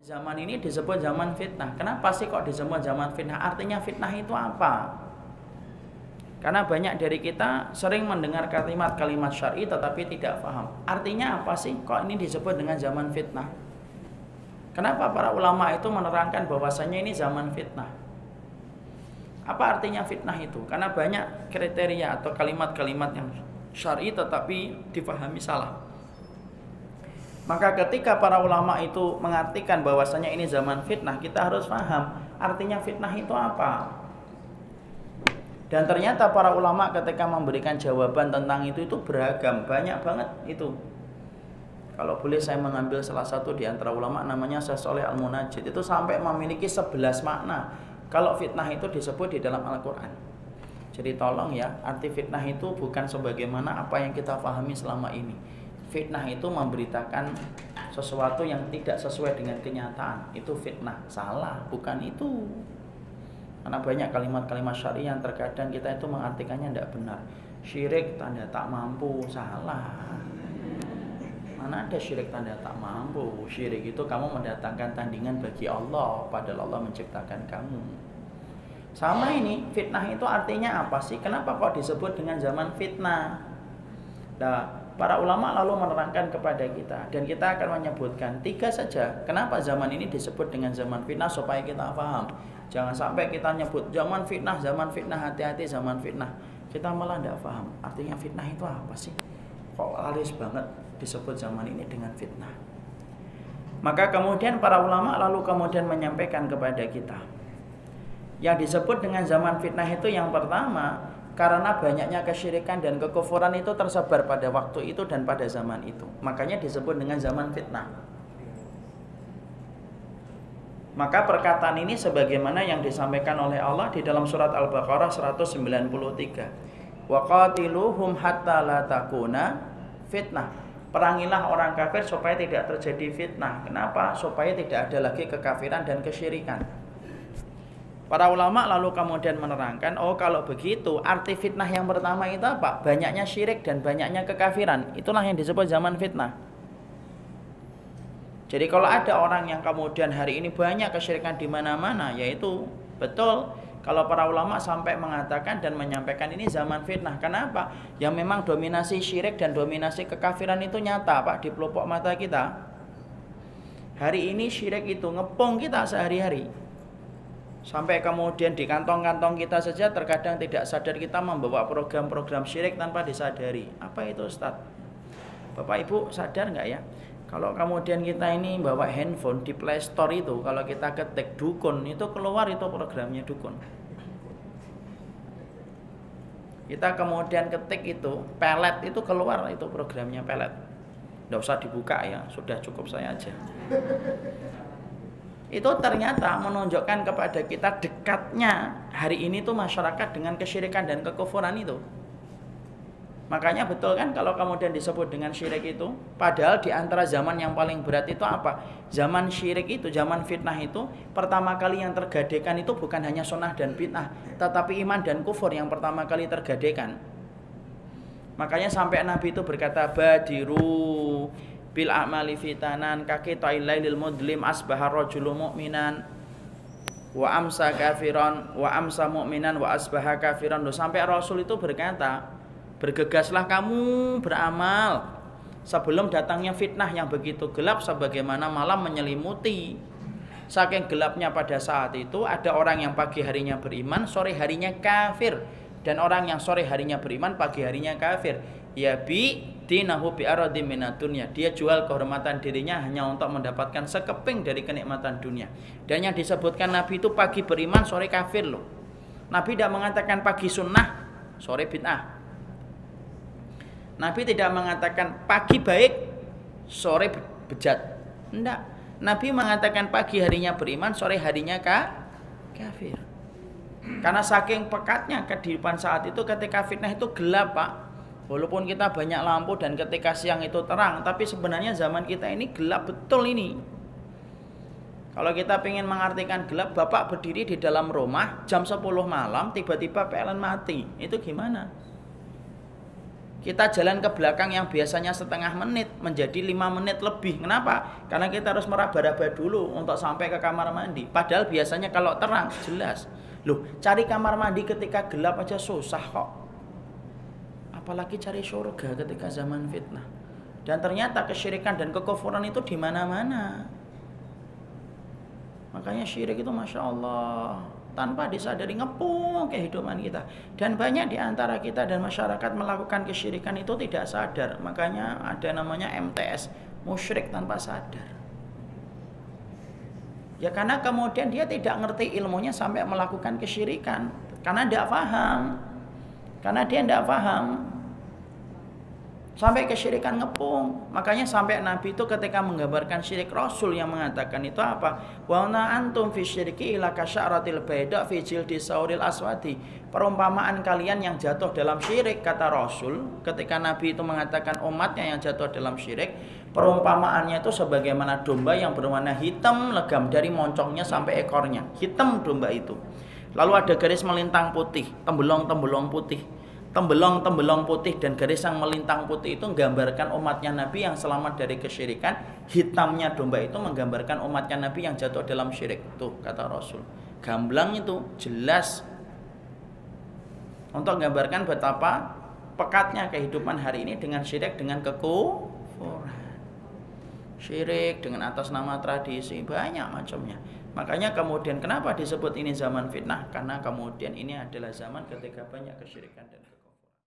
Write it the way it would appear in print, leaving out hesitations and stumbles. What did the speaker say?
Zaman ini disebut zaman fitnah. Kenapa sih kok disebut zaman fitnah? Artinya fitnah itu apa? Karena banyak dari kita sering mendengar kalimat-kalimat syar'i tetapi tidak paham. Artinya apa sih kok ini disebut dengan zaman fitnah? Kenapa para ulama itu menerangkan bahwasanya ini zaman fitnah? Apa artinya fitnah itu? Karena banyak kriteria atau kalimat-kalimat yang syar'i tetapi dipahami salah. Maka ketika para ulama itu mengartikan bahwasanya ini zaman fitnah, kita harus paham artinya fitnah itu apa. Dan ternyata para ulama ketika memberikan jawaban tentang itu beragam, banyak banget itu. Kalau boleh saya mengambil salah satu di antara ulama namanya Syekh Shalih Al-Munajjid, itu sampai memiliki 11 makna kalau fitnah itu disebut di dalam Al-Qur'an. Jadi tolong ya, arti fitnah itu bukan sebagaimana apa yang kita pahami selama ini. Fitnah itu memberitakan sesuatu yang tidak sesuai dengan kenyataan. Itu fitnah. Salah, bukan itu. Karena banyak kalimat-kalimat syar'i yang terkadang kita itu mengartikannya tidak benar. Syirik tanda tak mampu. Salah. Mana ada syirik tanda tak mampu? Syirik itu kamu mendatangkan tandingan bagi Allah, padahal Allah menciptakan kamu. Sama ini, fitnah itu artinya apa sih? Kenapa kok disebut dengan zaman fitnah? Nah, para ulama lalu menerangkan kepada kita, dan kita akan menyebutkan 3 saja kenapa zaman ini disebut dengan zaman fitnah supaya kita paham. Jangan sampai kita nyebut zaman fitnah, hati-hati zaman fitnah. Kita malah tidak paham artinya fitnah itu apa sih. Kok halus banget disebut zaman ini dengan fitnah. Maka kemudian para ulama lalu kemudian menyampaikan kepada kita, yang disebut dengan zaman fitnah itu yang pertama, karena banyaknya kesyirikan dan kekufuran itu tersebar pada waktu itu dan pada zaman itu. Makanya disebut dengan zaman fitnah. Maka perkataan ini sebagaimana yang disampaikan oleh Allah di dalam surat Al-Baqarah 193. Wa qatiluhum hatta la takuna fitnah. Perangilah orang kafir supaya tidak terjadi fitnah. Kenapa? Supaya tidak ada lagi kekafiran dan kesyirikan. Para ulama lalu kemudian menerangkan, oh kalau begitu arti fitnah yang pertama itu apa? Banyaknya syirik dan banyaknya kekafiran. Itulah yang disebut zaman fitnah. Jadi kalau ada orang yang kemudian hari ini banyak kesyirikan di mana-mana, yaitu betul kalau para ulama sampai mengatakan dan menyampaikan ini zaman fitnah. Kenapa? Yang memang dominasi syirik dan dominasi kekafiran itu nyata Pak di pelupuk mata kita. Hari ini syirik itu ngepung kita sehari-hari. Sampai kemudian di kantong-kantong kita saja terkadang tidak sadar kita membawa program-program syirik tanpa disadari. Apa itu Ustaz? Bapak Ibu sadar nggak ya? Kalau kemudian kita ini bawa handphone di Play Store itu, kalau kita ketik dukun itu keluar itu programnya dukun. Kita kemudian ketik itu pelet itu keluar itu programnya pelet. Nggak usah dibuka ya, sudah cukup saya aja. Itu ternyata menunjukkan kepada kita dekatnya hari ini tuh masyarakat dengan kesyirikan dan kekufuran itu. Makanya betul kan kalau kemudian disebut dengan syirik itu, padahal di antara zaman yang paling berat itu apa? Zaman syirik itu, zaman fitnah itu, pertama kali yang tergadaikan itu bukan hanya sunnah dan bid'ah, tetapi iman dan kufur yang pertama kali tergadaikan. Makanya sampai Nabi itu berkata, badiru bil a'mali fitanan kaqita'il lailil mudlim asbaha rajulun mu'minan wa amsa kafiran wa amsa mu'minan wa asbaha kafiran. Sampai Rasul itu berkata, bergegaslah kamu beramal sebelum datangnya fitnah yang begitu gelap sebagaimana malam menyelimuti. Saking gelapnya pada saat itu ada orang yang pagi harinya beriman, sore harinya kafir, dan orang yang sore harinya beriman, pagi harinya kafir. Ya bi dinahu bi aradim minad dunya. Dia jual kehormatan dirinya hanya untuk mendapatkan sekeping dari kenikmatan dunia. Dan yang disebutkan Nabi itu pagi beriman, sore kafir loh. Nabi tidak mengatakan pagi sunnah, sore bid'ah. Nabi tidak mengatakan pagi baik, sore bejat. Tidak. Nabi mengatakan pagi harinya beriman, sore harinya kafir. Karena saking pekatnya kehidupan saat itu ketika fitnah itu gelap Pak. Walaupun kita banyak lampu dan ketika siang itu terang, tapi sebenarnya zaman kita ini gelap betul ini. Kalau kita ingin mengartikan gelap, Bapak berdiri di dalam rumah jam 10 malam, tiba-tiba PLN mati. Itu gimana? Kita jalan ke belakang yang biasanya setengah menit menjadi 5 menit lebih. Kenapa? Karena kita harus meraba-raba dulu untuk sampai ke kamar mandi. Padahal biasanya kalau terang jelas. Loh, cari kamar mandi ketika gelap aja susah kok. Apalagi cari surga ketika zaman fitnah. Dan ternyata kesyirikan dan kekufuran itu di mana-mana. Makanya syirik itu Masya Allah tanpa disadari ngepung kehidupan kita. Dan banyak di antara kita dan masyarakat melakukan kesyirikan itu tidak sadar. Makanya ada namanya MTS, musyrik tanpa sadar. Ya karena kemudian dia tidak ngerti ilmunya sampai melakukan kesyirikan. Karena tidak paham. Karena dia tidak paham. Sampai kesyirikan ngepung. Makanya sampai Nabi itu ketika menggambarkan syirik, Rasul yang mengatakan itu apa? Wa na antum fi syirki ila kasyaratil baida fi jildi sauril aswadi. Perumpamaan kalian yang jatuh dalam syirik, kata Rasul ketika Nabi itu mengatakan umatnya yang jatuh dalam syirik, perumpamaannya itu sebagaimana domba yang berwarna hitam legam dari moncongnya sampai ekornya. Hitam domba itu. Lalu ada garis melintang putih, tembelong-tembelong putih. Tembelong-tembelong putih dan garis yang melintang putih itu menggambarkan umatnya Nabi yang selamat dari kesyirikan. Hitamnya domba itu menggambarkan umatnya Nabi yang jatuh dalam syirik. Tuh kata Rasul. Gamblang itu jelas untuk menggambarkan betapa pekatnya kehidupan hari ini dengan syirik, dengan kekufuran. Syirik dengan atas nama tradisi, banyak macamnya. Makanya kemudian kenapa disebut ini zaman fitnah? Karena kemudian ini adalah zaman ketika banyak kesyirikan dan